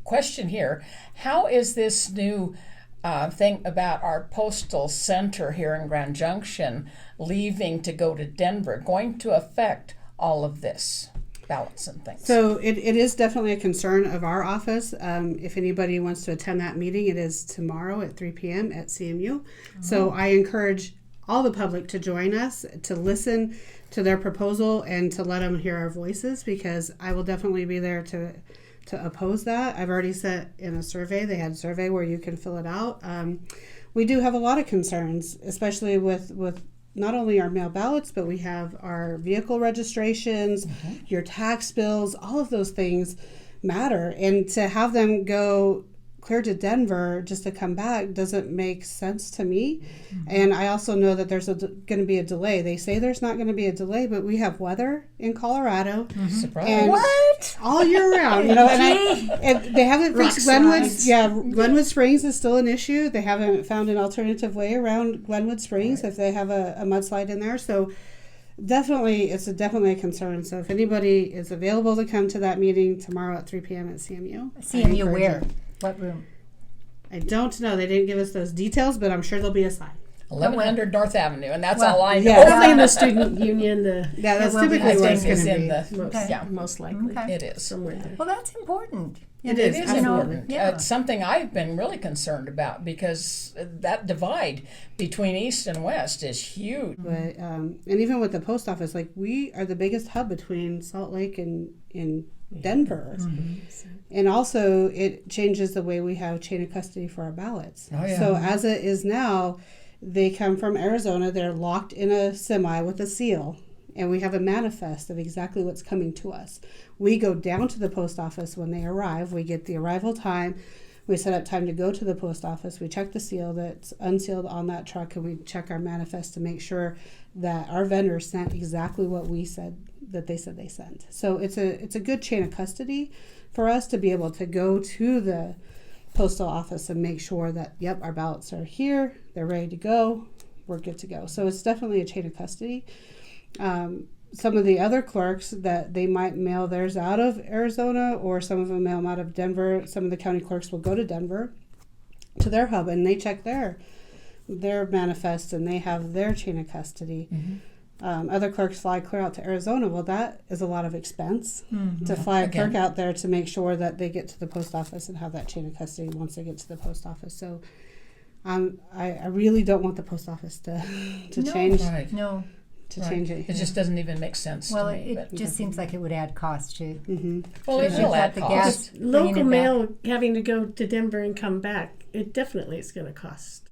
question here. How is this new thing about our postal center here in Grand Junction leaving to go to Denver going to affect all of this? Ballots and things. So it is definitely a concern of our office. If anybody wants to attend that meeting, it is tomorrow at 3 p.m. at CMU. So I encourage all the public to join us, to listen to their proposal and to let them hear our voices, because I will definitely be there to oppose that. I've already sent in a survey. They had a survey where you can fill it out. We do have a lot of concerns, especially with not only our mail ballots, but we have our vehicle registrations, your tax bills, all of those things matter. And to have them go clear to Denver just to come back doesn't make sense to me. And I also know that there's going to be a delay. They say there's not going to be a delay, but we have weather in Colorado. Surprise. And What? all year round, and they haven't fixed Glenwood. Yeah, Glenwood Springs is still an issue. They haven't found an alternative way around Glenwood Springs if they have a mudslide in there. So definitely, it's definitely a concern. So if anybody is available to come to that meeting tomorrow at 3 p.m. at CMU. CMU where? What room? I don't know. They didn't give us those details, but I'm sure there'll be a sign. 1100 North Avenue, and that's all I know. Yeah. Probably in the student union. That's will be. typically where I it's think going it's to be. in the, Most likely. Okay. it is. Somewhere there. Well, that's important. It It is is absolutely. important. Yeah. It's something I've been really concerned about because that divide between East and West is huge. But and even with the post office, like we are the biggest hub between Salt Lake and Denver. And also it changes the way we have chain of custody for our ballots. Oh, yeah. So as it is now, they come from Arizona, they're locked in a semi with a seal, and we have a manifest of exactly what's coming to us. We go down to the post office when they arrive, we get the arrival time, we set up time to go to the post office, we check the seal that's unsealed on that truck, and we check our manifest to make sure that our vendor sent exactly what we said that they said they sent. So it's a good chain of custody for us to be able to go to the postal office and make sure that, yep, our ballots are here, they're ready to go, we're good to go. So it's definitely a chain of custody. Some of the other clerks that they might mail theirs out of Arizona, or some of them mail them out of Denver. Some of the county clerks will go to Denver to their hub and they check their manifest and they have their chain of custody. Other clerks fly clear out to Arizona. Well, that is a lot of expense to fly a clerk out there to make sure that they get to the post office and have that chain of custody once they get to the post office. So I really don't want the post office to change. Right. No. Change it. It just doesn't even make sense Well, to me. it just seems like it would add cost to. Well, it will add the cost. gas. bringing Local it back. mail having to go to Denver and come back, it definitely is going to cost.